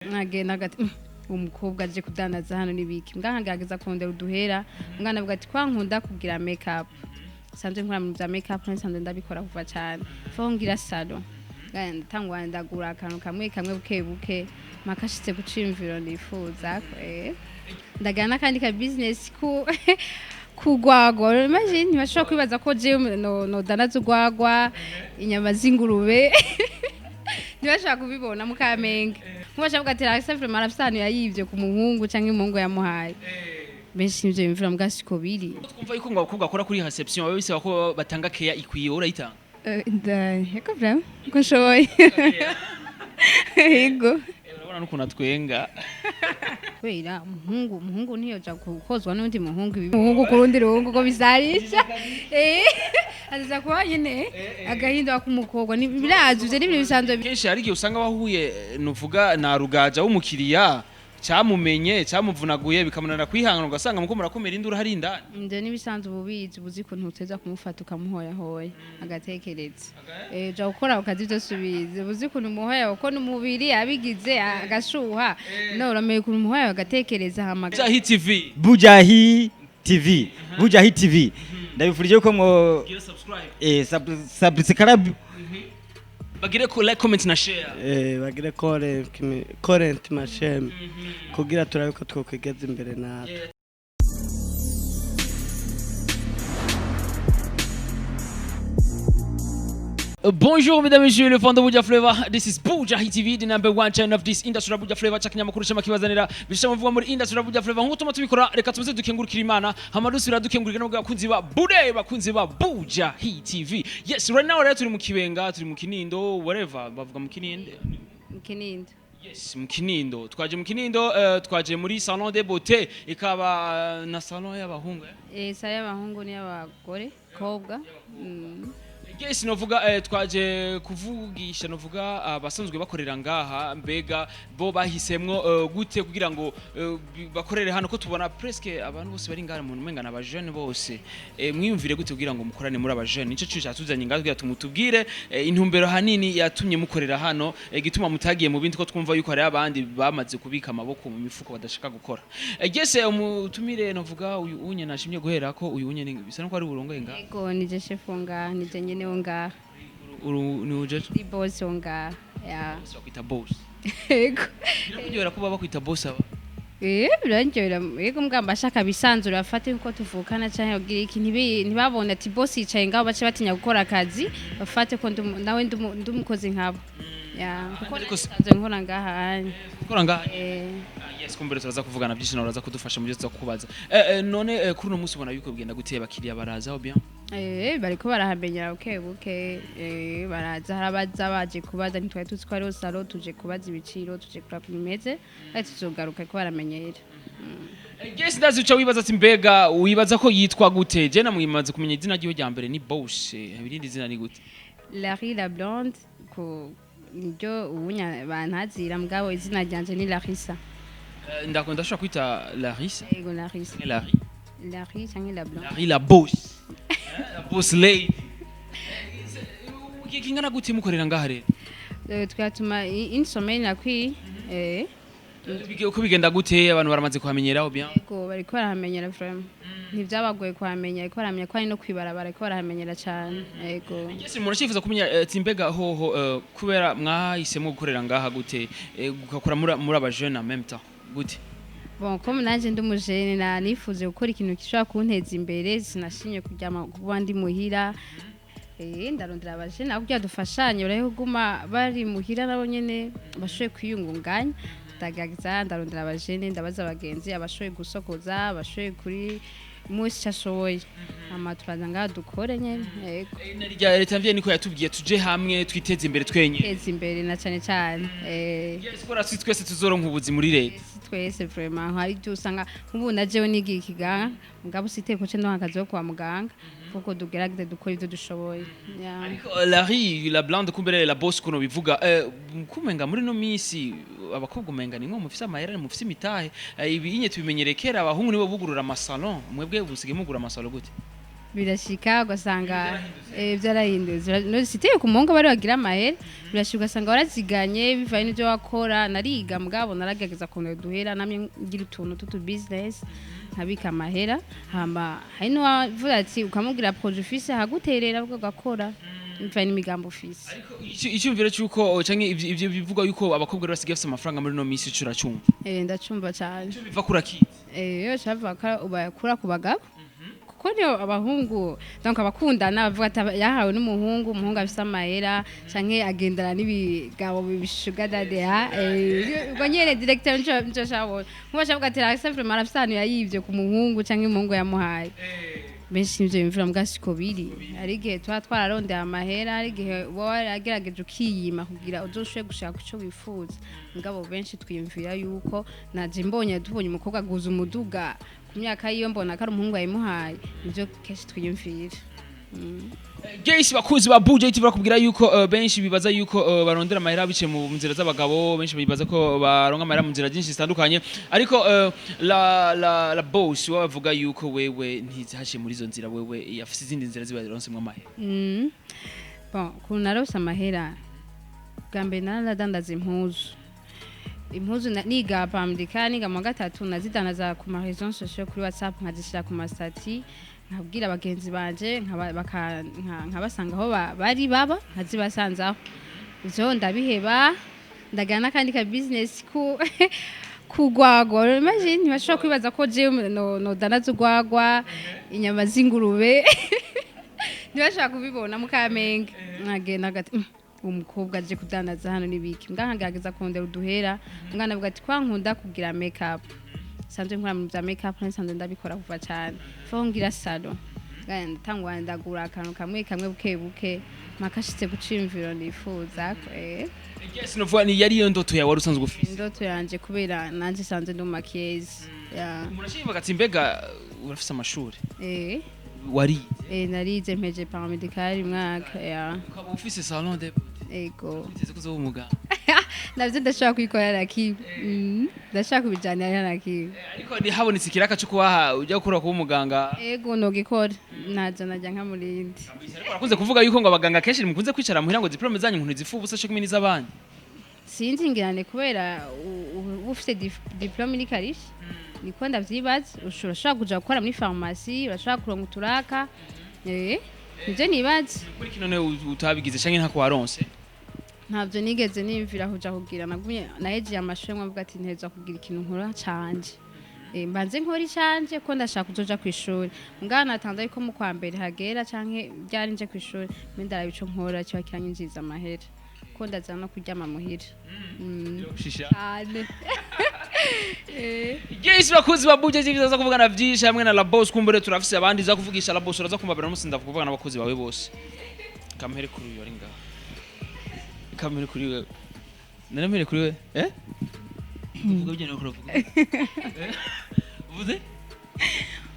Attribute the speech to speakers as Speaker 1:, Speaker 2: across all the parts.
Speaker 1: nkagenda gati umukobwa aje kudandaza hano nibiki ngahangageza kondera uduhera ngana bwa ati kwankunda kugira make up sanze nkora mu bya make up nsanze ndabikora kuva cyane fo ngira salon tangwa ndagura akantu kamwe buke makashitse gucimviro nifuza ndagana kandi ka business kugwagwa imagine ntibashobora kwibaza ko je no danaza ugwagwa inyama z'ingurube ntibashaka kubibona mu Kamenge nkubashaka gatira except marafsano yayivye ku muhungu canke umuhungu yamuhaye benshi nivyo bimvira mugasiko biri
Speaker 2: twumva yuko ngo abakobwa bakora kuri reception babe bisaba ko batanga keya ikwiye urayitanga
Speaker 1: heko vraiment ko nshoboye yego
Speaker 2: urabona nuko natwenga
Speaker 1: kwera umuhungu ntiyoja gukozwa n'undi muhungu kurundi ruhungu ko bisarisha aza kwa nyene agahinda kumukobwa ni birazuje n'ibintu bisanzwe
Speaker 2: kenshi hari igihe usanga wahuye nuvuga na rugaja w'umukiriya cyamumenye cyamuvunaguye bikamunana kwihangana ugasanga muko murakomera induru hari indani
Speaker 1: nde nibisanzwe ububizi buzi ko ntuteza kumufata ukamuhoya agatekereza ja ukora ukazi byo subize buzi ko numuhoya uko numubiri abigize agashuha no urameye ko numuhoya agatekereza hamaga
Speaker 3: Bujahit TV ndabifurije ko mo subscribe
Speaker 2: bagire ko like comment na share
Speaker 4: bagire comment ma share kugira turabe ko twokwigeza imbere natwe.
Speaker 2: Bonjour mesdames et messieurs, le fan de Buja Flavor. This is Bujahit TV, the number one channel of this industry Buja Flavor. Chaknya makuru chama kibazanira bishamu vuga muri industry Buja Flavor. Nkutuma tubikora reka tuze dukengurukira Imana. Hamadusira dukengurukira no bakunzi ba Bude bakunzi ba Bujahit TV. Yes, right now rero turi mu Kibenga, turi mu Kinindo, whatever bavuga mu Kininde.
Speaker 1: Kinindo.
Speaker 2: Yes, mu Kinindo. Twaje mu Kinindo, twaje muri salon de beauté ikaba na salon y'abahungu.
Speaker 1: Sa y'abahungu ni y'abagore, kobwa.
Speaker 2: Yes, novuga twaje kuvugisha novuga abasanzwe bakorera ngaha mbega bo bahisemwo gute kugira ngo bakorere hano ko tubona presque abantu bose bari ngaha mu menga na abajene bose mwiyumvire gute kugira ngo mukorane muri abajene nico cyo cyatuzanye ngaha kugira tumutubwire intumbero hanini yatumye mukorera hano gituma mutagiye mu bindi ko twumva yuko hari abandi bamaze kubika amaboko mu mifuko badashaka gukora. Yes, umutumire novuga uyu unye nashimye guhera ko uyu unye bisa no ko ari burongoye ngaha.
Speaker 1: Yego nije chef ngaha nije nyene ngaha
Speaker 2: ni uje
Speaker 1: boss ngaha ya
Speaker 2: so kwita boss
Speaker 1: yego
Speaker 2: biragora kuba bakwita boss aba
Speaker 1: birangera yego mugamba ashaka bisanzura afate uko tuvukana cyane ugira iki ntibabona ati boss yicaye ngaho bace batinya gukora akazi bafate ko nawe ndumukoze nkabo ya kuko sanzwe nkora ngaha
Speaker 2: nkora ngaha yes kumbere turaza kuvugana byinshi na uraza kudufasha mu byo tuzakubaza none kuri no munsi ubona yuko bigenda guteye bakiriya baraza ho bien
Speaker 1: bariko barahamenyera buke baraza harabaza baje kubaza ntitwaye tuzi ko ari salo tuje kubaza ibiciro tuje kura primeze ati tuzogaruka ko baramenyera.
Speaker 2: Yes, ndazi uca wibaza ati mbega wibaza ko yitwa gute je namwimaze kumenya izina ryo rya mbere ni Bosch ibirindi izina ni gute
Speaker 1: Lari la Blonde ko niryo ubunya bantazira mugabo izina ryanje ni Larissa
Speaker 2: ndakunda shaka kwita Larissa
Speaker 1: yego Larissa Lari cyangwa la Blonde
Speaker 2: Lari la Bosch la Boss lady kingana gute mukorera ngaha rero
Speaker 1: twatuma insomeni nakwi
Speaker 2: uko bigenda gute abantu baramaze kuhamenyeraho bien
Speaker 1: yego bariko barahamenyera vraiment ntivyabagoye kuhamenya ariko baramenya ko ari no kwibarabara ariko barahamenyera cyane yego.
Speaker 2: Yes, umuntu ashifuza kumenya ati mbega hoho kubera mwahisemo gukorera ngaha gute gukora muri abajene en même temps gute
Speaker 1: bon comme nanje ndumujene na nifuje gukora ikintu kishobora kunteza imbere sinashinye kujyama kuba ndi muhira ndarondera abajene akugira dufashanye baraho guma bari muhira nabo nyene bashoye kwiyungunganya ndagagiza ndarondera abajene ndabaza abagenzi abashoye gusokoza abashoye kuri musi cyashoboye amaturaza ngaha dukore nyene yego
Speaker 2: narya leta mvye niko yatubwiye tuje hamwe twiteze imbere twenye
Speaker 1: teze imbere na cyane
Speaker 2: yes kora twese tuzoronka ubuzi muri leta
Speaker 1: twese vraiment hari dusanga ubu najewe nigiye ikigaga mugabo siteko cyo ndakazi kwa muganga kuko dugerageze dukora ivyo dushoboye
Speaker 2: ariko Lari la Blonde kumbere la Boss kuno bivuga kumenga muri no misi abakobwa umenga ni nko mufise amahera mufise imitahe ibi inye tubimenyerekera abahungu nibo bugurura amasalon mwebwe busige mugura amasalon gute
Speaker 1: birashika ugasanga byarahindutse no siteye ku muhungu bari bagira amahera birashika ugasanga waraziganye bivaye n'ibyo wakora nariga mugabo naragageza kuntu duhera namye ngira utuntu tutu business nkabika amahera hama hari no wavuga ati ukamubwira projet ufise haguterera bwo gakora bivaye n'imigambo ufise
Speaker 2: ariko icyumviro cyuko canke ivyo bivuga yuko abakobwa bari basigaye bafite amafaranga muri no misi curacumva
Speaker 1: ndacumva cyane
Speaker 2: biva kurakiti
Speaker 1: yo chava ka ubakura ku bagabo kuko niyo abahungu donc abakundana bavuga ati yahawe n'umuhungu umuhungu afise amahera canke agendana n'ibigabo bishuga dadea ubwo nyene directeur nco shabo nkuba shavuga ati simple marafisano yayivye ku muhungu canke umuhungu yamuhaye benshi nivyo bimvira mbwa siko biri ari gihe twararondeye amahera ari gihe wagerageje ukiyima kugira uzoshwe gushaka kuco wifuza ngabo benshi twiyumvira yuko naje mbonye tubonye umukobwa guza umuduga ku myaka yiyo mbona ko ari umuhungu yayimuhaye nivyo kenshi twiyumvira
Speaker 2: Guys bakuzi ba Bujahit barakubwira yuko benshi bibaza yuko barondera amahera bice mu nzira z'abagabo benshi bibaza ko baronka amahera mu nzira nyinshi zitandukanye ariko la boss wavuga yuko wewe ntizahashe muri izo nzira wewe yafise izindi nzira zibaronse mu amahera
Speaker 1: bon kunarose amahera gambe naradandaza impuzu niga pamdika niga mu gatatu nazidanaza ku ma réseaux sociaux kuri WhatsApp nkazishira ku mastati nkabwira abagenzi banje nkabasanga aho bari baba nkazibasanzaho ivyo ndabiheba ndagana kandi ka business kugwagwa imagine ntibashobora kwibaza ko je no danaza ugwagwa inyama z'ingurube ntibashobora kubibona mu Kamenge nkagenda gati umukobwa aje kudanaza hano nibiki ngangerageza kondera uduhera mwana avuga ati kwankunda kugira make up sanze nkora mu bya make up nsanze ndabikora kuva cyane fongira salon tangwa ndagura akantu kamwe buke makashitse gucimviro nifuza
Speaker 2: yes no vuani yari yo ndoto yawe usanzwe ufise
Speaker 1: ndoto yanje kubera nanje sanze ndo makiyezi
Speaker 2: murashimva gati mbega urafise amashuri wari
Speaker 1: narize mpeje paramedical mwaka
Speaker 2: ukaba ufise salon de
Speaker 1: ego
Speaker 2: niteze kuzo umuganga
Speaker 1: navyo ndashaka kwikorera kibi ndashaka kubijana na kibi
Speaker 2: ariko ni habonetse ikiraka cyo kubaha ujya gukora kuba umuganga
Speaker 1: ego no gikora naje najya nka murindi
Speaker 2: ariko arakunze kuvuga yuko ngo abaganga kenshi mukunze kwicara muhira ngo diplome zanyu nkuntu zifu ubusa cyo kumini z'abandi
Speaker 1: sinzi ngirane kubera ufite diplome ni karishi niko ndavyibaza ushobora kuja gukora muri pharmacie urashobora kuronka uturaka nivyo nibaza
Speaker 2: kuri kino ne utabigize canke ntako waronse
Speaker 1: ntabyo nigeze nimvira kuja kugira nagumye naheje amashuri mwavuga ati nteza kugira ikintu nkora canje mbanze nkora icanje ko ndashaka kuzoja kwishuri ngana natanze yuko mu kwa mbere hagera canke byari nje kwishuri mendara bico nkora cyo kiranyinjiza amahera ko ndazana no kuryama muhira
Speaker 2: cyane Yes bakuzi ba Bujahit bizaza kuvugana vyinshi hamwe na la boss kumbure turafise abandi za kuvugisha la boss uraza kumabera musinda kuvugana n'abakozi bawe bose kamere kuri yo ringa kamere kuri wewe nanemere kuri wewe uvuga byo n'ukuri uvuga uvuze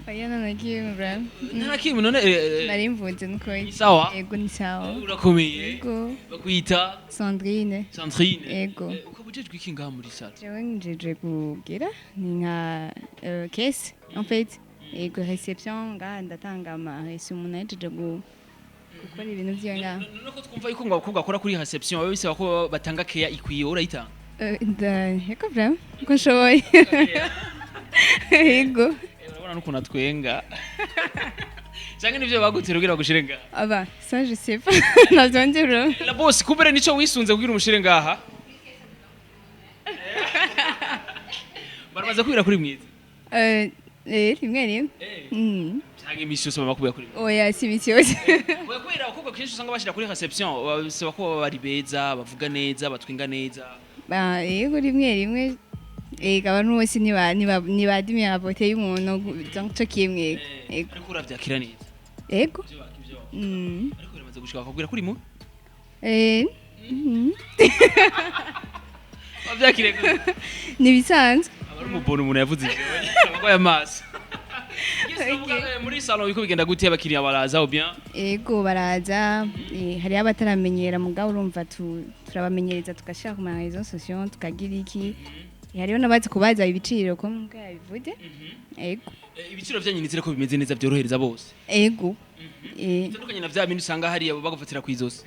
Speaker 5: Ayana nagiye bra.
Speaker 2: Narakimu none
Speaker 5: Nari mvunze nuko
Speaker 2: sawa
Speaker 5: ego ni sawa.
Speaker 2: Urakomeye
Speaker 5: Ego.
Speaker 2: Bakwita
Speaker 5: Sandrine.
Speaker 2: Sandrine.
Speaker 5: Ego.
Speaker 2: Ukabujejwe iki ngaha muri sala?
Speaker 5: Jewe njeje kugira ni nka case en fait. Ego reception ngaha ndatanga ama reçu umuntu ahejeje gukora ibintu vyo ngaha.
Speaker 2: Nuko twumva yuko ngo abakobwa bakora kuri reception babe bisaba ko batanga keya ikwiye urayitanga?
Speaker 5: Eko bra. Ko shoboye. Ego.
Speaker 2: Urabona nuko natwenga. Cyangwa nivyo bagutira kugira gushire ngaha?
Speaker 5: Aba, ça je sais pas. Navyondero.
Speaker 2: La boss kubere nico wisunze kugira umushire ngaha? Baramaze kwira kuri mwiza.
Speaker 5: Rimwe rimwe.
Speaker 2: Cyangwa imisi yose bamakubira kuri.
Speaker 5: Oya, si imisi yose.
Speaker 2: Oya kwira abakobwa kenshi usanga bashira kuri reception basaba ko bari beza, bavuga neza, batwinga neza.
Speaker 5: Yego rimwe rimwe. Abantu bose ntibadimiye abote y'umuntu cyo kimwe.
Speaker 2: Ariko uravyakira neza.
Speaker 5: Ego.
Speaker 2: Ariko biramaze gushika bakubwira kuri mu? Wavyakire gute?
Speaker 5: Nibisanzwe.
Speaker 2: Abari umubona umuntu yavuze ivyo. Abagwaye amaso. Muri salon biko bigenda gute abakiriya baraza ou bien?
Speaker 5: Ego baraza, hari abataramenyera mugabo urumva turabamenyereza tugashaka ku ma réseaux sociaux tukagira iki hariho n'abazi kubaza ibiciro ko mbwa yabivuze ego
Speaker 2: ibiciro vyanyu nizere ko bimeze neza byorohereza bose
Speaker 5: ego
Speaker 2: tandukanye na vya bindi usanga hariya bagufatira kwizosi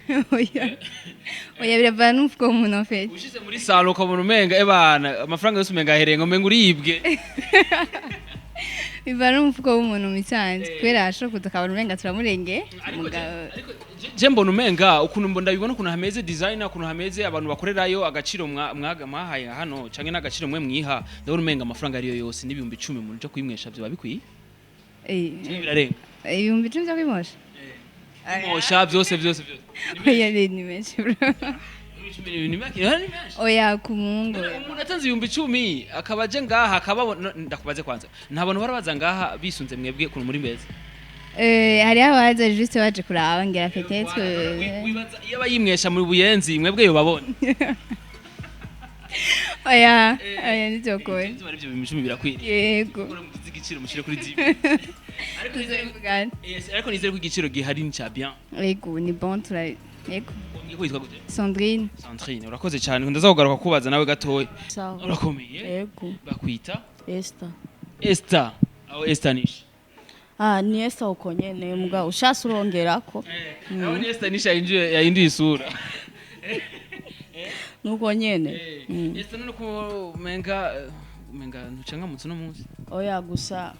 Speaker 5: oya biravana n'umufuko w'umuntu afite
Speaker 2: ushize muri salo ukabona umenga ebana amafaranga yose umenga aherenga umenga uribwe
Speaker 5: bivana n'umufuko w'umuntu misanzwe kubera ashobora kuza akabona umenga turamurenge
Speaker 2: je mbona umenga ukuntu mbona bibona ukuntu hameze designer ukuntu hameze abantu bakorerayo agaciro mwahaye hano canke n'agaciro mwe mwiha ndabona umenga amafaranga ariyo yose n'ibihumbi 10 mu nje kwimwesha byo babikwiye birarenga
Speaker 5: ibihumbi 10 byo kwimosha
Speaker 2: imosha byose
Speaker 5: oya ni menshi bro oya kumungo
Speaker 2: umuntu atanze ibihumbi 10 akabaje ngaha akababona ndakubaze kwanza ntabona barabaza ngaha bisunze mwebwe kuntu muri mbeze
Speaker 5: hari abaza juste baje kuraba ngira peut-être
Speaker 2: wibaza iyo bayimwesha muri buyenzi mwebwe yo babona
Speaker 5: oya nivyo koye
Speaker 2: ari byo bimishumi birakwiriye
Speaker 5: yego
Speaker 2: mugize igiciro mushire kuri 10
Speaker 5: yes
Speaker 2: ariko nizere ko igiciro gihari ni cha bien
Speaker 5: yego ni bon tura yego
Speaker 2: ngiye kwitwa gute
Speaker 5: Sandrine
Speaker 2: urakoze cyane ndaza kugaruka kubaza nawe gatoya
Speaker 6: Sawa.
Speaker 2: urakomeye
Speaker 6: Yego.
Speaker 2: bakwita
Speaker 6: Esther.
Speaker 2: aho Esther nishi
Speaker 6: Ni Esther uko nyene muga ushasa urongerako.
Speaker 2: aho ni Esther nishi yahinduye isura
Speaker 6: Nuko nyene.
Speaker 2: Esther none ko menga ntucanga mutse no munsi
Speaker 6: Oya gusa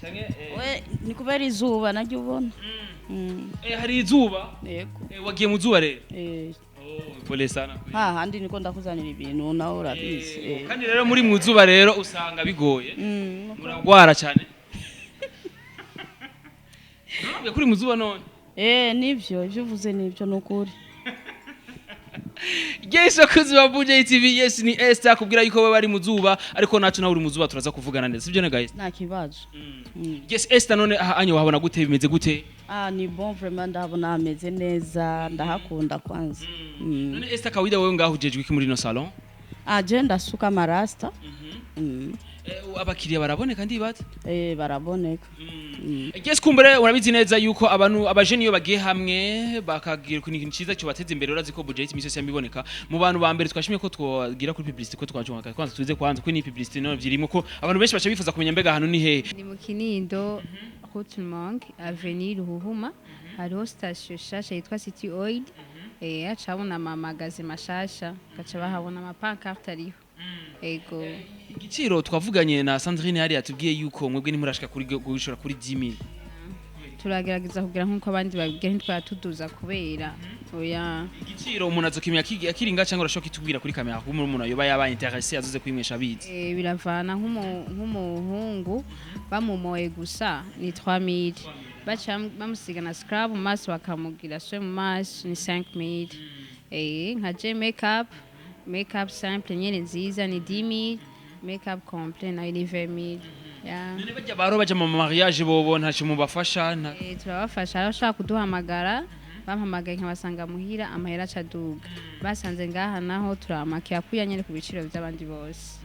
Speaker 2: canke
Speaker 6: we ni kubera izuba naryo ubona.
Speaker 2: hari izuba
Speaker 6: Yego.
Speaker 2: wagiye mu zuba rero pole sana
Speaker 6: handi niko ndakuzanira ibintu nawe urabizi.
Speaker 2: kandi rero muri mu zuba rero usanga bigoye muragwara cyane ntabwo kuri mu zuba none
Speaker 6: nivyo ivyo uvuze nivyo nukuri.
Speaker 2: Yesu kuziba Bujahit TV yes ni Esther kubwira yuko we bari mu zuba ariko nacu nawe uri mu zuba turaza kuvugana neza sibyo ne guys
Speaker 6: Nta kibazo.
Speaker 2: Yes Esther none anyo wahabona gute bimeze gute
Speaker 6: Ni bon vraiment ndabona ameze neza ndahakunda kwanza.
Speaker 2: none Esther kawida wewe ngaho ujejwe iki muri no salon
Speaker 6: Je ndasuka amarasta.
Speaker 2: abakiriya baraboneka ndibaza
Speaker 6: baraboneka.
Speaker 2: Yes kumbere urabizi neza yuko abantu abajeni yo bagiye hamwe bakagira ikintu ciza cyo bateze imbere urazi ko Bujahit mise yambiboneka mu bantu ba mbere twashimye ko twagira kuri publicity ko twajunga kwanza tuze kwanza ko ni publicity no byirimo ko abantu benshi bacha bifuza kumenya mbega hano ni hehe
Speaker 1: ni mu Kinindo Route Avenue Ruhuma hariho station shasha yitwa City Oil acabona amamagaze mashasha gaca bahabona amapancarte ariho ego
Speaker 2: igiciro twavuganye na Sandrine hari atubwiye yuko mwebwe nimurashika kuri gushora kuri 10000
Speaker 1: turagerageza kugira nkuko abandi babibwira ntitwatuduza kubera oya
Speaker 2: igiciro umuntu azokimya akiringa cyangwa urashaka kitubwira kuri kamera kuko umuntu yoba yaba intéressé azoze kwimwesha bizi
Speaker 1: biravana nk'umuhungu bamumoye gusa ni 3000 bacha bamusiga na scrub mu maso bakamugira so mu maso ni 5000 nka je makeup simple nyene nziza ni 10000 makeup complet na 20000
Speaker 2: none bajya baro baje mu mariage bobo ntacu mubafasha
Speaker 1: turabafasha arashaka kuduhamagara bampamagaye nkabasanga muhira amahera acaduga basanze ngaha naho turamakiya kuya nyene ku biciro by'abandi bose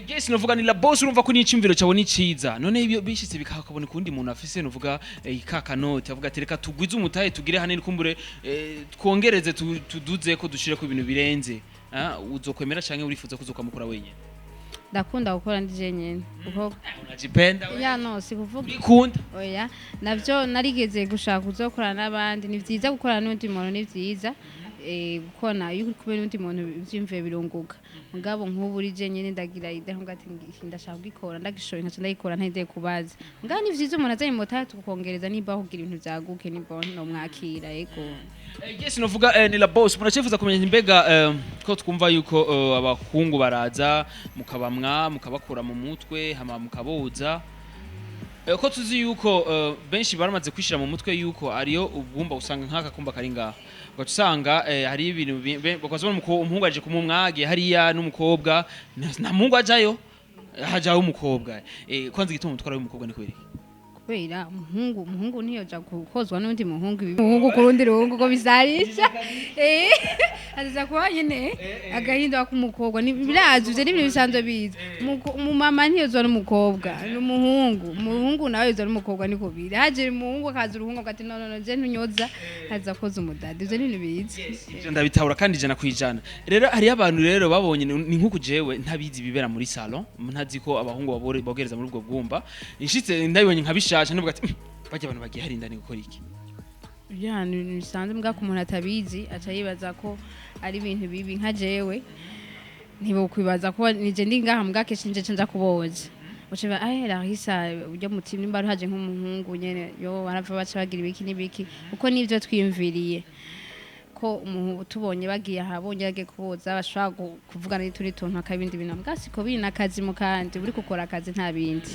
Speaker 2: Yes novuga ni la boss urumva ko n'icimviro cyawe ni ciza none ibyo bishitse bikakabona kundi muntu afise novuga ikaka note avuga tereka tugwize umutahe tugire hanene kumbure twongereze tuduze ko dushire ku ibintu birenze uzokwemera canke urifuza kuzokamukora wenyene
Speaker 1: ndakunda gukora ndije nyene kuko
Speaker 2: unajipenda
Speaker 1: ya no sikuvuga
Speaker 2: bikunda
Speaker 1: oya navyo narigeze gushaka kuzokora n'abandi ni vyiza gukora n'undi muntu ni vyiza gukona yuko kubera n'undi muntu byimve birunguka mugabo nk'ubu uri je nyene ndagira ide ngo ati ndashaka gukora ndagishoye nkaca ndayikora ntende kubaza ngani ni vyiza umuntu azanye mota tukongereza niba kugira ibintu byaguke niba no mwakira yego
Speaker 2: Yes novuga ni la boss murachefuza kumenya mbega ko twumva yuko abakungu baraza mukabamwa mukabakura mu mutwe hama mukaboza ko tuzi yuko benshi baramaze kwishira mu mutwe yuko ariyo ubwumba usanga nkaka kumba kari ngaha ugasanga hari ibintu bakazobona umuhungu aje kumumwage hariya n'umukobwa nta muhungu ajayo hajaho umukobwa kwanza gituma umutwara w'umukobwa ni kweri
Speaker 1: kubera umuhungu ntiyoja gukozwa n'undi umuhungu kurundi ruhungu ko bisarisha aza kuba nyene agahinda k'umukobwa birazuje n'ibintu bisanzwe biza mu mama ntiyozwa n'umukobwa umuhungu nawe yozwa n'umukobwa niko biri haje umuhungu akaza uruhungu agati no je ntunyoza aza koza umudadi ivyo n'ibintu biza
Speaker 2: ivyo ndabitahura kandi ijana kwijana rero hari abantu rero babonye ni nkuko jewe ntabizi bibera muri salon ntazi ko abahungu bogereza muri ubwo bwumba inshitse ndabibonye nkabishasha nubwo ati bajya abantu bagiye harinda ni gukora iki
Speaker 1: yani bisanzwe mbwa ku muntu atabizi aca yibaza ko ari ibintu bibi nka jewe ntibo kwibaza ko nije ndi ngaha mbwa keshe nje nja kuboza uciba Larisa ujya mutima nimba haje nk'umuhungu nyene yo barava baca bagira ibiki nibiki uko nivyo twiyumviriye ko umuntu tubonye bagiye ahabonye yage kuboza bashobora kuvugana n'ituri tuntu akabindi bintu mbwa siko bina akazi mu kandi uri gukora akazi nta bindi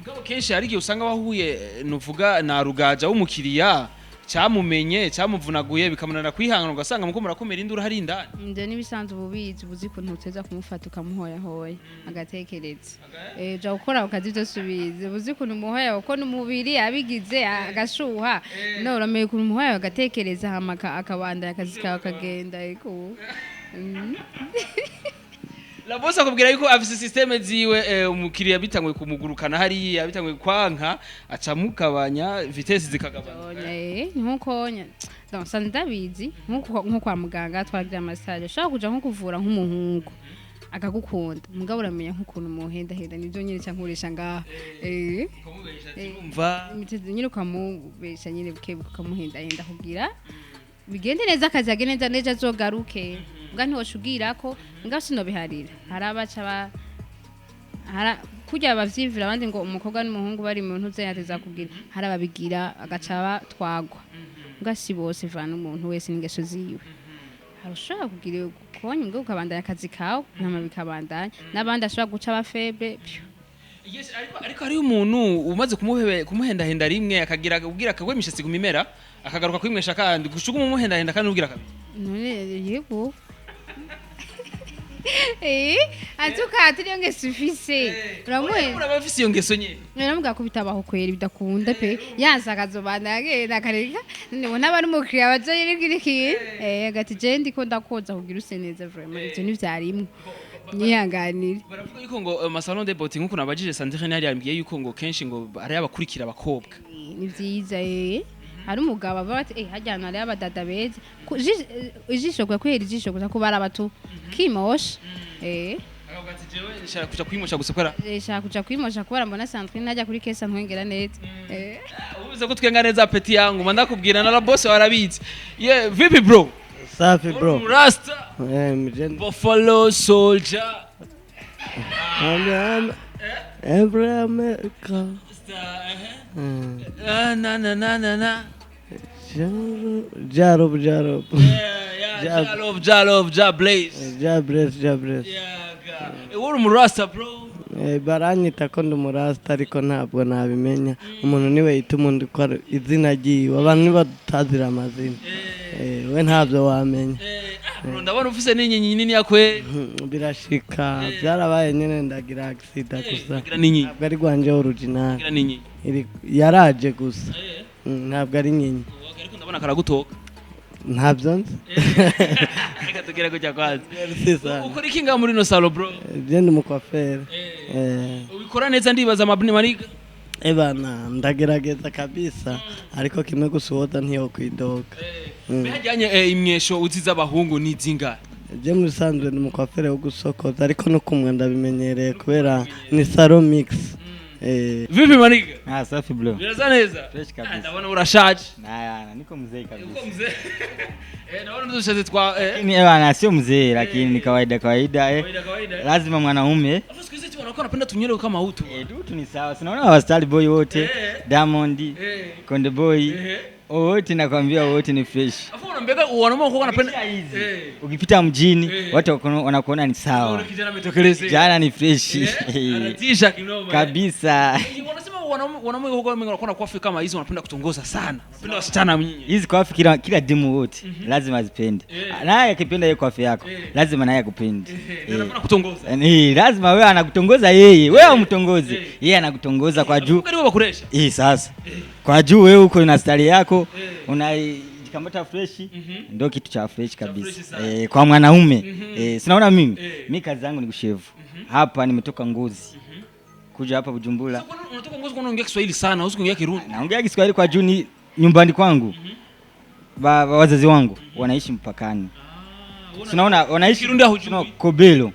Speaker 2: ngabo kenshi hari igihe usanga bahuye nuvuga na rugaja w'umukiriya cyamumenye cyamuvunaguye bikamunana kwihangana ugasanga muko murakomera induru hari indani
Speaker 1: nje nibisanzwe ububizi buzi ko ntuteza kumufata ukamuhoya hoya agatekereza ja gukora ukazi byo subize buzi ko numuhoya uko numubiri abigize agashuha no urameye ko numuhoya agatekereza hamaka akabanda akazi kawe kagenda iko
Speaker 2: La boss akubwira yuko afise systeme ziwe umukiriya bitangwe kumugurukana hari abitangwe kwanka acamukabanya vitesse zikagabana
Speaker 1: nkuko donc sandabizi nko kwa muganga twagira massage shaka kuja nko kuvura nk'umuhungu akagukunda mugabo uramenya nk'ukuntu muhenda henda nivyo nyine cyankurisha ngaha
Speaker 2: umva
Speaker 1: imiteze nyine ukamubesha nyine bukebuka ukamuhenda henda kugira bigende neza akazi agende neza azogaruke mbwa ntiwoshugira ko mbwa sinobiharira hari abaca kujya bavyivira abandi ngo umukobwa n'umuhungu bari mu ntuze yateza kugira hari ababigira agaca twagwa mbwa si bose vana umuntu wese n'ingeso ziwe harushaka kugira konye mbwa ukabandanya akazi kawe nama bikabandanya n'abandi ashobora guca abafebre
Speaker 2: yes ariko hari umuntu umaze kumuhenda henda rimwe akagira ubwira akagwe imishatsi kumimera akagaruka kwimwesha kandi gushuka umuhenda henda kandi ubwira kabiri
Speaker 1: none yego atuka niyo ngeso ufise
Speaker 2: urabafise iyo ngeso nyene
Speaker 1: naramuga ko bitabaho kwera bidakunda pe yansakazobanda agenda akareka nibona bari umukiriya baje yirigiriki agati je ndiko ndakoza kugira use neza vraiment ivyo nivyarimwe nyihanganire
Speaker 2: baravuga yuko ngo masalon de beauty nkuko nabajije Sandrine yari yambwiye yuko ngo kenshi ngo ari abakurikira abakobwa
Speaker 1: ni vyiza hari umugabo ava ati hajyana ari abadada beza ijisho kwa kwera ijisho gusa ko barabato kimosha
Speaker 2: agati jewe nshaka kuja kwimosha gusa kwera
Speaker 1: nshaka kuja kwimosha kubara mbona Sandrine najya kuri kesa ntwengera neza
Speaker 2: ubize ko twenga neza peti yangu manda kubwira na la boss warabizi vipi bro
Speaker 4: safi bro
Speaker 2: rasta
Speaker 4: mjeni
Speaker 2: Buffalo soldier
Speaker 4: every America
Speaker 2: na
Speaker 4: Jarоб Blaze
Speaker 2: uri umurasta bro
Speaker 4: baranyita ko ndi umurasta ariko ntabwo nabimenya umuntu niwe yita umuntu ko izina ryiwe abantu nibatazira amazina we ntabyo wamenya
Speaker 2: ndabona ufise n'inyenyi nini yakwe
Speaker 4: birashika byarabaye nyene ndagira accident gusa ntabwo ari gwanje original yaraje gusa ntabwo ari nyenyi
Speaker 2: ariko ndabona karagutoka
Speaker 4: ntabyo nzi
Speaker 2: reka tugere kujya kwaza ukora iki ngaho muri no salo bro
Speaker 4: je ndi umukwafere
Speaker 2: ubikora neza ndibaza amabuni mariga
Speaker 4: ebana ndagerageza kabisa ariko kimwe gusohoza ntiyo kwidoga
Speaker 2: bihajyanye imyesho uziza abahungu nizinga
Speaker 4: je muri sanzwe ndi umukwafere wo gusokoza ariko no kumwe ndabimenyereye kubera ni salon mix
Speaker 2: vipi maniga
Speaker 3: safi bro
Speaker 2: biraza neza
Speaker 3: fresh kabisa
Speaker 2: ndabona urashaje
Speaker 3: niko mzee kabisa
Speaker 2: uko mzee naona ndushaze twa
Speaker 3: ni bana sio mzee lakini ni kawaida lazima mwanaume
Speaker 2: afu siku hizi wanakuwa wanapenda tunyele kama utu
Speaker 3: utu ni sawa sinaona wastari boy wote Diamond Konde Boy wote nakwambia wote ni fresh
Speaker 2: afu unambeka wanaume wako wanapenda
Speaker 3: ukipita mjini watu wanakuona ni sawa
Speaker 2: kijana ametokeleza
Speaker 3: jana ni fresh
Speaker 2: anatisha kinoma
Speaker 3: kabisa
Speaker 2: wanasema wanaume huko wengi wanakuwa coiffure kama hizo wanapenda kutongoza sana. Wanapenda wasichana nyinyi.
Speaker 3: Hizi coiffure kila demu wote lazima azipende. Naye akipenda hiyo coiffure yako lazima naye akupende.
Speaker 2: Anapenda kutongoza.
Speaker 3: Lazima wewe anakutongoza yeye. Wewe umtongoze. Yeye anakutongoza kwa juu.
Speaker 2: Karibu bakuresha.
Speaker 3: Sasa. Kwa juu wewe uko na style yako unajikamata fresh ndio kitu cha fresh kabisa. Kwa mwanaume. Sinaona mimi kazi yangu ni kushevu. Hapa nimetoka Ngozi. Kuja hapa Bujumbura.
Speaker 2: Sasa unatoka Ngozi unaongea Kiswahili sana, usiongea Kirundi.
Speaker 3: Naongea Kiswahili kwa juu nyumbani kwangu. Wazazi wangu wanaishi mpakani. Tunaona wanaishi
Speaker 2: Kirundi hujui.
Speaker 3: Kobelo.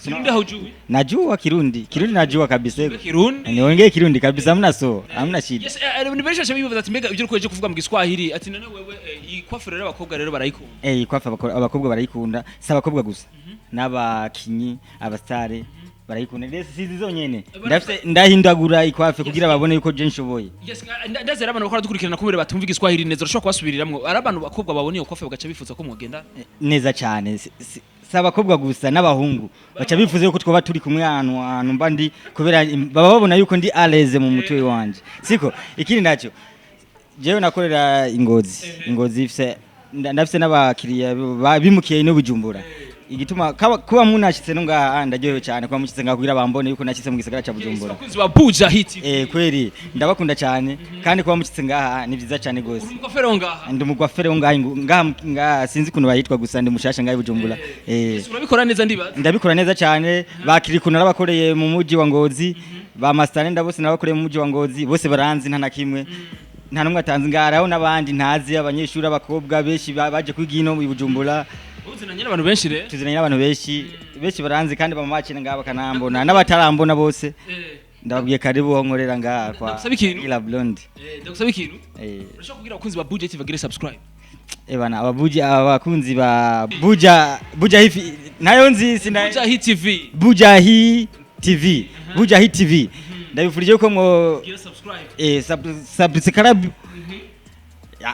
Speaker 2: Kirundi hujui.
Speaker 3: Najua Kirundi. Kirundi najua kabisa.
Speaker 2: Kirundi.
Speaker 3: Niongee Kirundi kabisa hamna shida.
Speaker 2: Yes, niberesha shabibi that mbega ibyo koje kuvuga mu Giswahili ati none wewe ikwafure rero abakobwa rero barayikunda.
Speaker 3: Ikwafure abakobwa barayikunda, si abakobwa gusa. N'abakinyi, abastare barayikunda. Ndese sizi zonyene. Ndahindagura ikwafe kugira babone yuko je nshoboye.
Speaker 2: Yes, ndazera abantu bakora dukurikirana kumure batumva Igiswahili neza urashobora kubasubiriramwo. Ari abantu bakobwa babone iyo kwafe bagaca bifuza ko mwogenda
Speaker 3: neza cyane. Sabakobwa gusa n'abahungu baca bifuze yuko twoba turi kumwe ahantu mba ndi kubera baba babona yuko ndi aleze mu mutwe wanje. Siko ikindi naco jewe nakorera Ingozi ifise ndafise n'abakiriya bimukiye no Bujumbura. Igituma kuba munashitse no ngaha ndaryohewe cyane kuba mushitse ngaha kugira bambone yuko nashitse mu gisagara ca Bujumbura.
Speaker 2: Abakunzi ba Bujahit.
Speaker 3: Kweri ndabakunda cyane kandi kuba mushitse ngaha ni vyiza cyane gose.
Speaker 2: Umugwafere ngaha.
Speaker 3: Ndi umugwafere ngaha sinzi kuntu bayitwa gusa ndi mushasha ngaha Bujumbura.
Speaker 2: Urabikora neza ndibaza.
Speaker 3: Ndabikora neza cyane bakiri kuna nabakoreye mu muji wa Ngozi ba master ndabose nabakoreye mu muji wa Ngozi bose baranzi nta nakimwe. Nta numwe atanze ngaraho nabandi ntazi abanyeshuri abakobwa benshi baje kwigino mu Bujumbura.
Speaker 2: Uzinanye n'abantu benshi re?
Speaker 3: Tuzinanye n'abantu benshi baranzi kandi bamamacina ngaha bakanambona n'abatarambona bose. Ndababwiye karibu ho nkorera ngaha kwa
Speaker 2: Lari
Speaker 3: la Blonde.
Speaker 2: Ndagusaba ikintu? Urashaka kugira abakunzi ba Bujahit bagire subscribe.
Speaker 3: Bana abakunzi ba Bujahit nayo nzi sina
Speaker 2: Bujahit TV.
Speaker 3: Bujahit TV. Ndabifurije ko mwo subscribe.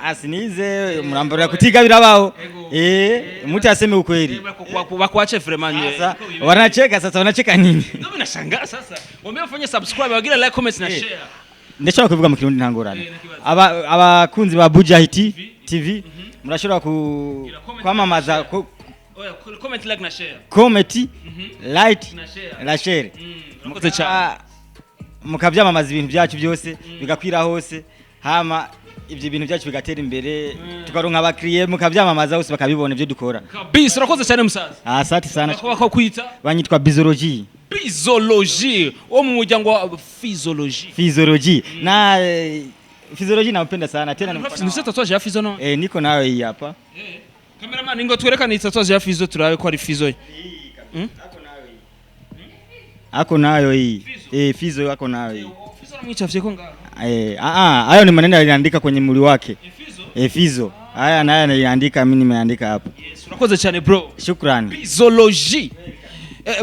Speaker 3: Asinize murambara kutiga birabaho. Muti aseme ukweli.
Speaker 2: Bakwache vraiment.
Speaker 3: Wanacheka sasa wanacheka nini?
Speaker 2: Ndio nashangaa sasa. Waambie wafanye subscribe, wagira like, comment na share.
Speaker 3: Ndashaka kuvuga mu Kirundi ntangorane. Abakunzi ba Bujahit TV murashobora kwamamaza
Speaker 2: comment, like na share.
Speaker 3: Comment, like na share.
Speaker 2: Mukoze cyane.
Speaker 3: Mukabyamamaza ibintu byacu byose bigakwira hose. Hama ibyo bintu byacu bigatera imbere tukaronka abakiriye mukabyamamaza hose bakabibona ibyo dukora.
Speaker 2: Kabisa urakoze cyane musaza.
Speaker 3: Asante sana.
Speaker 2: Bakwa kwita
Speaker 3: banyitwa Bizology.
Speaker 2: Wo mu muryango wa Physiology.
Speaker 3: Na Physiology nampenda sana tena
Speaker 2: ni tatuaje ya Fizo no?
Speaker 3: Niko nayo hii hapa.
Speaker 2: Cameraman ingo twerekane tatuaje ya Fizo turabe ko ari Fizo.
Speaker 3: Ako nayo hii. Fizo ako nayo hii.
Speaker 2: Fizo namwichafye ko ngaho.
Speaker 3: Hayo ni maneno aliandika kwenye mwili wake. Fizo. Haya naye anaandika mimi nimeandika hapa.
Speaker 2: Yes, urakoze cyane bro.
Speaker 3: Shukrani.
Speaker 2: Physiology.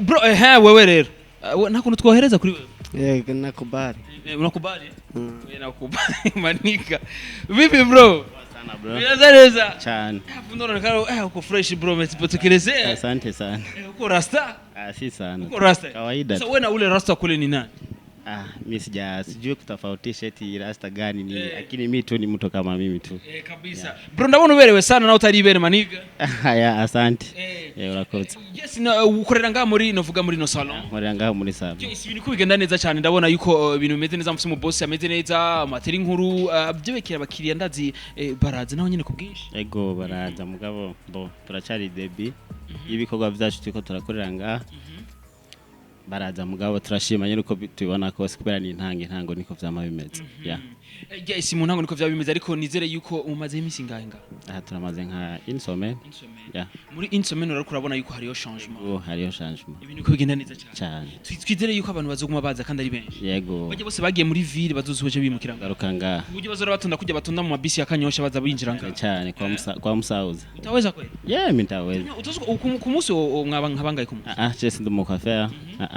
Speaker 2: Bro wewe rero. Nakuntu twohereza kuri wewe.
Speaker 4: Nakubali.
Speaker 2: Unakubali? Nakubali manika. Vipi bro?
Speaker 7: Sana bro.
Speaker 2: Unazaleza?
Speaker 7: Cyane.
Speaker 2: Ndona karo uko fresh bro, mtipotekeleze.
Speaker 7: Asante sana.
Speaker 2: Uko rasta?
Speaker 7: Si sana.
Speaker 2: Uko rasta?
Speaker 7: Kawaida.
Speaker 2: Sasa wewe na ule rasta kule ni nani?
Speaker 7: Mimi sijui kutofautisha eti rasta gani ni, lakini mimi tu ni mtu kama mimi tu.
Speaker 2: Kabisa. Bro ndabona uberewe sana na utari ibere maniga.
Speaker 7: Asante. Urakoze.
Speaker 2: Yes, na ukorera ngaha muri novuga muri no salon.
Speaker 7: Ukorera ngaha muri salon.
Speaker 2: Yes, ibintu kubigenda neza cyane ndabona yuko ibintu bimeze neza mfise mu boss ameze neza, amateri nkuru byebekera abakiriya ndazi baraza naho nyene kubwinshi.
Speaker 7: Ego baraza mugabo turacari debi y'ibikorwa byacu tuko turakorera ngaha. Baraza mugabo turashima nyine uko tubona ko kubera ni intango niko vyama bimeze.
Speaker 2: Yes, mu ntango niko vyaba bimeze ariko nizere yuko umaze imisi ngahenga.
Speaker 7: Turamaze nka insomene.
Speaker 2: Muri insomene urako urabona yuko hariyo changement.
Speaker 7: Hariyo changement.
Speaker 2: Ibintu ko bigenda neza
Speaker 7: cyane.
Speaker 2: Twizere yuko abantu bazoguma baza kandi ari benshi.
Speaker 7: Yego.
Speaker 2: Baje bose bagiye muri ville bazosoje bimukira
Speaker 7: ngaruka ngaha.
Speaker 2: Ubuje bazora batunda kujya batunda mu mabisi ya Kanyosha baza binjira ngaha.
Speaker 7: Cyane kwa Musauza.
Speaker 2: Utaweza kweli?
Speaker 7: Mimi nitaweza.
Speaker 2: Utazuko ku munsi nkabangaye ku munsi.
Speaker 7: Je ndi mu coiffeur.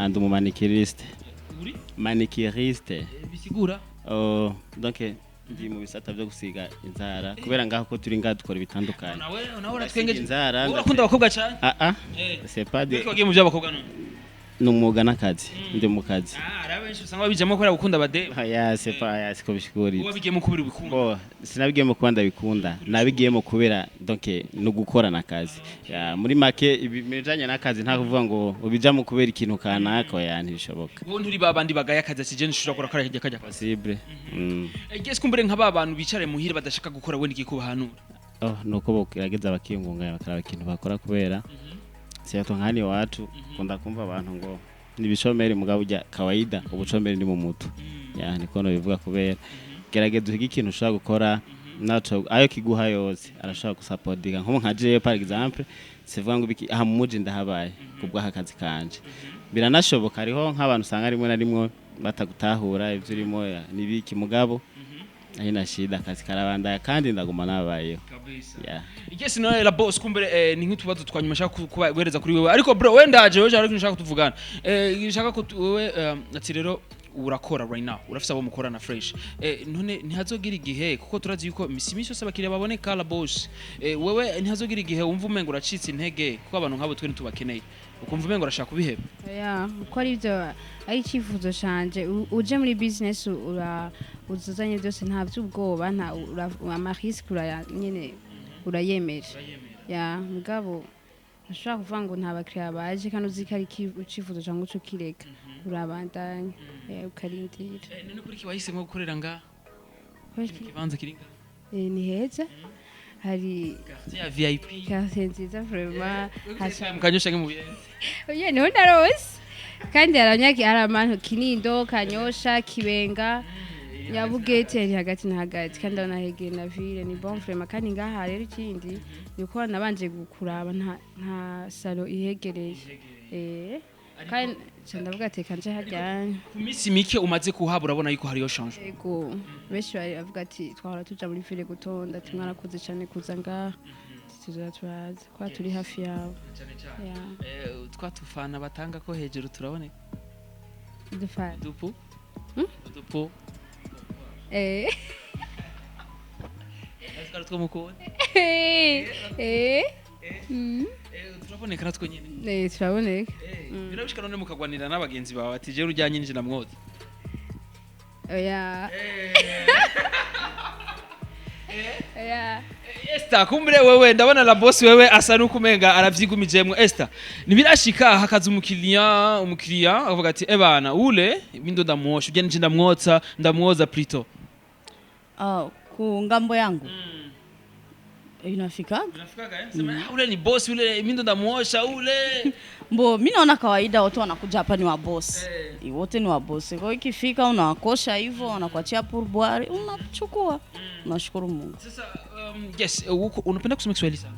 Speaker 7: Ndi mu manicuriste.
Speaker 2: Uri?
Speaker 7: Manicuriste.
Speaker 2: Bisigura?
Speaker 7: Donc ndi mu bisata byo gusiga inzara kubera ngaho ko turi ngaho dukora bitandukanye.
Speaker 2: Nawe uratwengeje
Speaker 7: inzara.
Speaker 2: Urakunda abakobwa cyane?
Speaker 7: C'est pas de.
Speaker 2: Wagiye mu by'abakobwa none?
Speaker 7: n'umwuga n'akazi ndi mu kazi
Speaker 2: arabenshi usanga babijamo kubera gukunda abade
Speaker 7: yase ko bishikuri
Speaker 2: wabigiyemo kubera ubikunda
Speaker 7: bo sinabigiyemo kubanda bikunda nabigiyemo kubera donc no gukora nakazi muri make ibimejanye nakazi nta kuvuga ngo ubijamo kubera ikintu kanaka ntibishoboka
Speaker 2: wowe nturi babandi bagaya akazi ati je nshobora gukora kajya
Speaker 7: possible
Speaker 2: Guess kumbere nk'aba bantu bicare muhire badashaka gukora we n'igikubahanura
Speaker 7: nuko bogerageza bakiyungunganya bakaraba ikintu bakora kubera siyato nkani watu kunda kumva abantu ngo nibishomeri mugabo ujya kawaida ubushomeri ni mu mutu niko no bivuga kubera gerageza uhige ikintu ushaka gukora naco ayo kiguha yose arashaka gusupportinga nko nka je par exemple sivuga ngo biki aha mumuji ndahabaye kubwa akazi kanje biranashoboka ariho nk'abantu usanga rimwe na rimwe batagutahura ivyo urimo nibiki mugabo haina shida akazi karabandaya kandi ndaguma nabayeho
Speaker 2: kabisa Guess no la boss kumbere ni nk'utubazo twanyuma shaka kubereza kuri wewe ariko bro wendaje wewe ariko nshaka kutuvugana nshaka ko wewe ati rero urakora right now urafisa abo mukorana fresh none ntihazogira igihe kuko turazi yuko imisi yose abakiriya baboneka la boss wewe ntihazogira igihe wumva umengo uracitse intege kuko abantu nk'abo twe nitubakeneye ukumva umengo urashaka kubiheba
Speaker 1: uko ari byo ari icyifuzo canje uje muri business uzuzanye byose nta by'ubwoba nta amarisk nyene urayemeje mugabo ushaka kuvuga ngo nta bakiriya baje kandi uzi ko ari icyifuzo cyangwa uco kireka urabandanya ukarindira
Speaker 2: none kuri kiwahisemo gukorera nga kibanza kiringa
Speaker 1: ni heza hari
Speaker 2: ya VIP
Speaker 1: quartier nziza vraiment
Speaker 2: mukanyosha nk'umuyenzi
Speaker 1: niho narose kandi haranyaki aramantu Kinindo Kanyosha Kibenga Nyabugete ari hagati na hagati kandi anahegeye na ville ni bon vraiment kandi ngaha rero ikindi niko nabanje gukuraba nta salo ihegereye kandi ndavuga ati kanje hajyanye
Speaker 2: ku minsi mike umaze kuhaba urabona yuko hariyo change
Speaker 1: yego benshi bavuga ati twahora tuja muri ville gutonda ati mwarakoze cyane kuza ngaha turaza kwa turi hafi yawe
Speaker 2: twatufana batanga ko hejuru turaboneka
Speaker 1: dufana
Speaker 2: dupo Askar twamukone turaboneka natwe nyine
Speaker 1: turaboneka
Speaker 2: birabishika none mukagwanira n'abagenzi bawe ati je urujyanye n'inje namwoza Esther kumbere wewe ndabona la boss wewe asa nukumenga aravyigumijemwe Esther nibirashika hakaza umukiriya avuga ati bana ule bindo ndamwosha uje nje ndamwoza plutôt
Speaker 6: ku ngambo yangu inafikaga
Speaker 2: sema ule ni boss ule bindo ndamwosha ule
Speaker 6: mbo mimi naona kawaida watu wanakuja hapa ni wa boss wote ni wa boss kwa hiyo ikifika unawakosha hivyo wanakuachia pourboire unachukua unashukuru Mungu
Speaker 2: sasa yes unapenda kusoma Kiswahili sana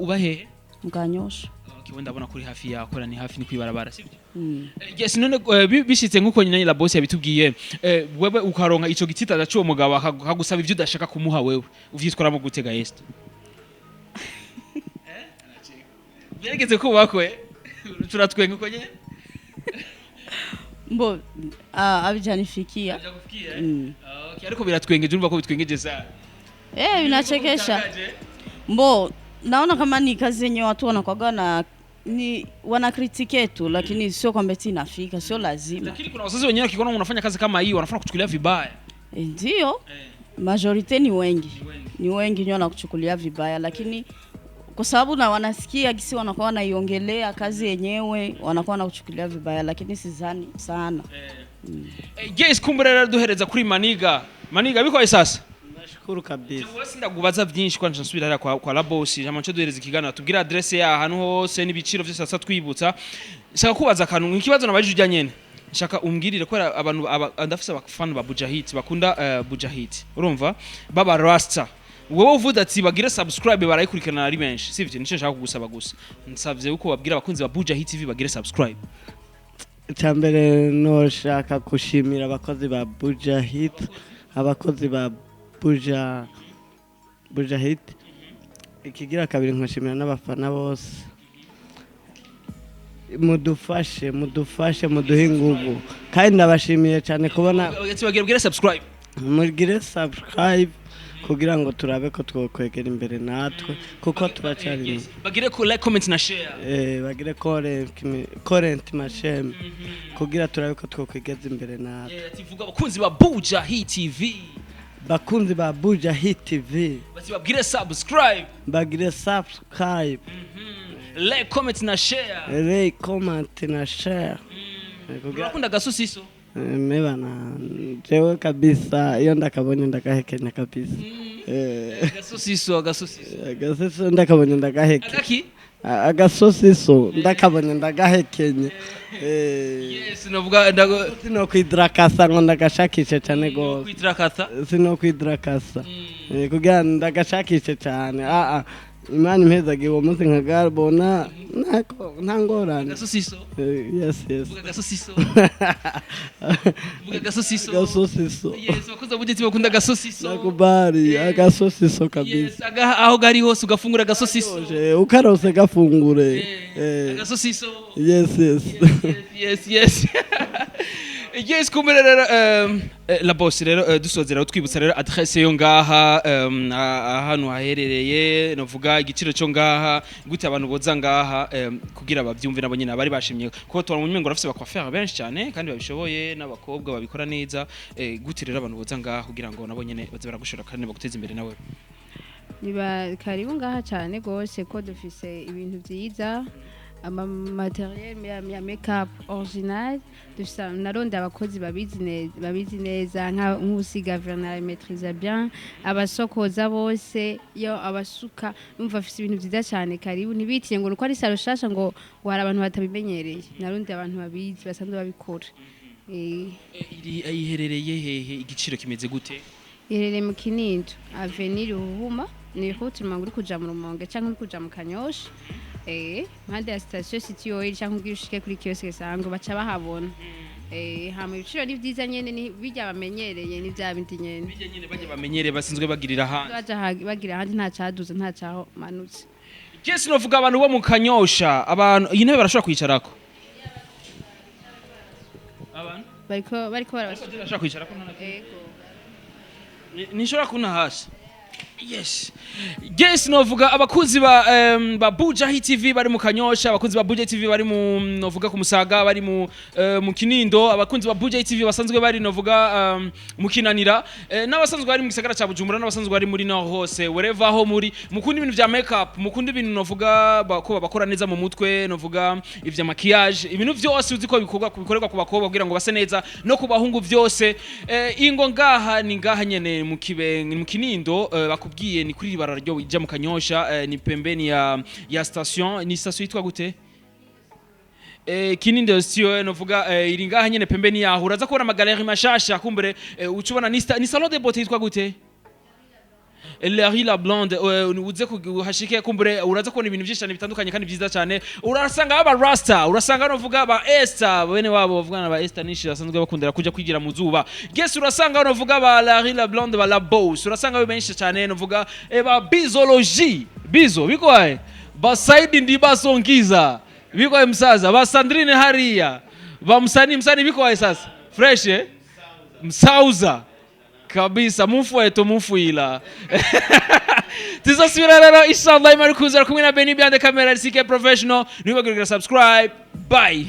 Speaker 2: ubahe
Speaker 6: mkanyosha
Speaker 2: kiwenda abona kuri hafi yakora ni hafi ni kwibarabara sibyo yes none bishitse nkuko nyine la boss yabitubwiye wewe ukaronka ico gitita dacu mugabo akagusaba ivyo udashaka kumuha wewe uvyitwaramo gutega est Byageze ko bakwe turatwenga uko nyene
Speaker 6: mbo abijanifikia
Speaker 2: okay ariko biratwengeje urumva ko bitwengeje sana
Speaker 6: inachekesha mbo naona kama ni kazi yenye watu wanakwaga na ni wanakritike tu lakini sio kwamba eti inafika sio lazima
Speaker 2: lakini kuna wazazi wenyewe kikona unafanya kazi kama hiyo wanafanya kuchukulia vibaya
Speaker 6: ndio majorite ni wengi ndio wanakuchukulia vibaya lakini kwa sababu na wanasikia kisi wanakuwa wanaiongelea kazi yenyewe wanakuwa wanakuchukulia vibaya lakini sizani sana
Speaker 2: Guys kumburera duhereza kuri maniga biko sasa
Speaker 4: nashukuru kabisa
Speaker 2: wese ndagubaza byinshi kwa nsubira kwa la boss jamanco duhereza ikigana tubwira adresse ya ahantu hose n'ibiciro byose sasa twibutsa shaka kubaza kantu ikibazo nabajije ujya nyene shaka umbwirire ko abantu ndafise abafana ba Bujahit bakunda Bujahit urumva baba rasta wowe uvuga ati bagire subscribe barayikurikirana ari benshi sivyo nico nshaka kugusaba gusa nsavye uko babwira abakunzi ba Bujahit TV bagire subscribe
Speaker 4: cyambere no shaka kushimira abakozi ba Bujahit abakozi ba Bujahit ikigira kabiri nkoshimira n'abafana bose mudufashe muduhe inguvu kandi ndabashimiye cyane kubona
Speaker 2: bagire subscribe
Speaker 4: mugire subscribe kugira ngo turabe ko twokwegera imbere natwe kuko turacyari inyuma.
Speaker 2: bagire ko like comment na share
Speaker 4: bagire current masheme kugira turabe ko twokwegeza imbere natwe.
Speaker 2: tivuga abakunzi ba Bujahit TV,
Speaker 4: bakunzi ba Bujahit TV
Speaker 2: bagire subscribe, like comment na share. Urakunda gasosiso?
Speaker 4: Mebana jewe kabisa iyo ndakabonye ndagahekenya kabisa. Gasosiso ndakabonye ndagahekenya.
Speaker 2: Agaki?
Speaker 4: Agasosiso ndakabonye ndagahekenye.
Speaker 2: Yes, novuga
Speaker 4: sino kwidrakasa ngo ndagashakishe cyane gose.
Speaker 2: Kwidrakasa?
Speaker 4: Sino kwidrakasa. Kugira ndagashakishe cyane. Imana impezagiye uwo munsi nkagarbona nta ngorane.
Speaker 2: Gasosiso?
Speaker 4: Yes.
Speaker 2: Vuga gasosiso. Yes, bakuza bugeti bakunda gasosiso.
Speaker 4: Nakubari agasosiso kabisa.
Speaker 2: Yes, aho gari hose ugafungura gasosiso.
Speaker 4: Ukarose gafungure.
Speaker 2: Gasosiso.
Speaker 4: Yes.
Speaker 2: Yes, kumbe rero la boss rero dusozera twibutsa rero adresse yo ngaha ahantu haherereye novuga igiciro cyo ngaha gute abantu boza ngaha kugira bavyumve nabo nyine abari bashimye kuko tubona mu nyengo rafise bakwafer benshi cyane kandi babishoboye n'abakobwa babikora neza gute rero abantu boza ngaha kugira ngo nabo nyine baze baragushora kandi baguteza imbere nawe.
Speaker 1: Niba karibu ngaha cyane gose ko dufise ibintu byiza materiel ya makeup original dufisa naronda abakozi babizi neza nk'usiga vernal maîtrise bien abasokoza bose yo abasuka numva afise ibintu byiza cyane karibu ntibitiye ngo nuko ari salo shasha ngo wari abantu batabimenyereye naronda abantu babizi basanzwe babikora.
Speaker 2: Iherereye hehe igiciro kimeze gute?
Speaker 1: Iherereye mu Kinindo avenue Ruhuma ni route manguri kuja mu Rumonge canke kuja mu Kanyosha. Mpande ya station city oil cyangwa ubwira ushike kuri kioske sango baca bahabona. Hama ibiciro ni byiza nyene ni bijya bamenyereye ni bya bindi nyene.
Speaker 2: Bijya nyene baje bamenyereye basinzwe bagirira hanze.
Speaker 1: Baje bagira hanze nta caduze nta caho manutse.
Speaker 2: Yes, novuga abantu bo mu Kanyosha abantu iyi ntebe barashobora kwicarako. Abantu
Speaker 1: bariko
Speaker 2: barashobora kwicarako none. Nishobora kuna hasi. Yes, novuga abakunzi ba Bujahit TV bari mu Kanyosha, abakunzi ba Bujahit TV bari mu novuga ku Musaga, bari mu Kinindo, abakunzi ba Bujahit TV basanzwe bari novuga mu Kinanira, n'abasanzwe bari mu gisagara ca Bujumbura, n'abasanzwe bari muri naho hose wherever aho muri mukunda ibintu vya makeup, mukunda ibintu novuga ko bakora neza mu mutwe, novuga ivya maquillage, ibintu vyose uzi ko bikorerwa ku bakobwa kugira ngo base neza no ku bahungu vyose. Ingo ngaha ni ngaha nyene mu Kinindo bakubwiye ni kuri barara ryo ija mu Kanyosha ni pembeni ya station ni station yitwa gute Kinindo sio novuga iri ngaha nyene pembeni yaho uraza kubona amagaleri mashasha kumbere ucubona ni salon de beauté yitwa gute Lari la Blonde uze kuhashike kumbure uraza kubona ibintu byinshi cyane bitandukanye kandi byiza cyane urasanga aba Rasta urasanga novuga ba Esther bene wabo bavugana ba Esther nishi basanzwe bakundira kuja kwigira mu zuba. Guess urasanga novuga ba Lari la Blonde ba la Boss urasanga benshi cyane novuga ba Bizology Bizo bikwaye ba Saidi ndibasongiza bikwaye msaza ba Sandrine Haria ba msani bikwaye sasa fresh msauza kabisa mufuila tuzasubira rero inshallah imari kuzara kumwe na Benny behind the camera CK professional niba gurira subscribe bye.